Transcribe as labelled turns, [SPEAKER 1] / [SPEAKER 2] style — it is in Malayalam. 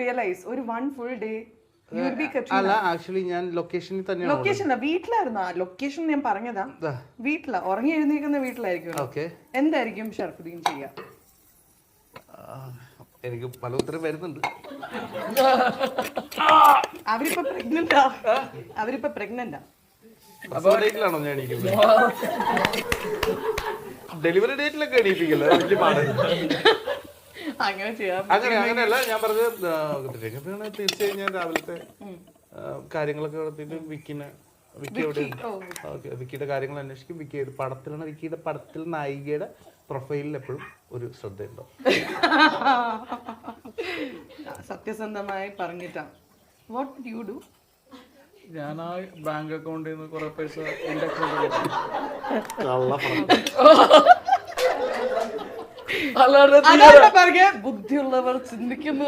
[SPEAKER 1] റിയലൈസ് ഒരു 1 full day you will be
[SPEAKER 2] അല്ല ആക്ച്വലി ഞാൻ ലൊക്കേഷനിൽ തന്നെയാണ്
[SPEAKER 1] ലൊക്കേഷൻ വീട്ടിലായിരുന്നാ ലൊക്കേഷൻ ഞാൻ പറഞ്ഞതാ വീട്ടിലാ ഉറങ്ങി എഴുന്നേക്കുന്ന വീട്ടിലായിരിക്കും
[SPEAKER 2] ഓക്കെ
[SPEAKER 1] എന്തായിരിക്കും ഷർഫുദ്ദീൻ ചെയ്യാ
[SPEAKER 2] എനിക്ക് പല ഉത്തരം വരുന്നുണ്ട്
[SPEAKER 1] അവരിപ്പോ പ്രഗ്നന്റാ
[SPEAKER 2] ഡേറ്റിലാണോ ഞാൻ എണീക്കുന്നത് ഡെലിവറി ഡേറ്റിലൊക്കെ എണീപ്പിക്കില്ല വലിയ പാട്
[SPEAKER 1] അങ്ങനെ ചെയ്യാം
[SPEAKER 2] അങ്ങനെയല്ല ഞാൻ പറഞ്ഞത് തീർച്ചയായും ഞാൻ രാവിലത്തെ കാര്യങ്ങളൊക്കെ നടത്തിയിട്ട് വിക്കി എവിടെ വിക്കിയുടെ കാര്യങ്ങൾ അന്വേഷിക്കും വിക്കി ഏത് പടത്തിലാണ് വിക്കിയുടെ പടത്തിൽ നായികയുടെ പ്രൊഫൈലിൽ എപ്പോഴും ഒരു ശ്രദ്ധയുണ്ടോ
[SPEAKER 1] സത്യസന്ധമായി പറഞ്ഞിട്ടാ വാട്ട് ഡു യു ഡു
[SPEAKER 3] ഞാൻ ആ ബാങ്ക് അക്കൗണ്ടിൽ നിന്ന് കുറെ പൈസ എന്റെ അക്കൗണ്ടിൽ
[SPEAKER 1] അല്ലാതെ ബുദ്ധിയുള്ളവർ ചിന്തിക്കുന്നു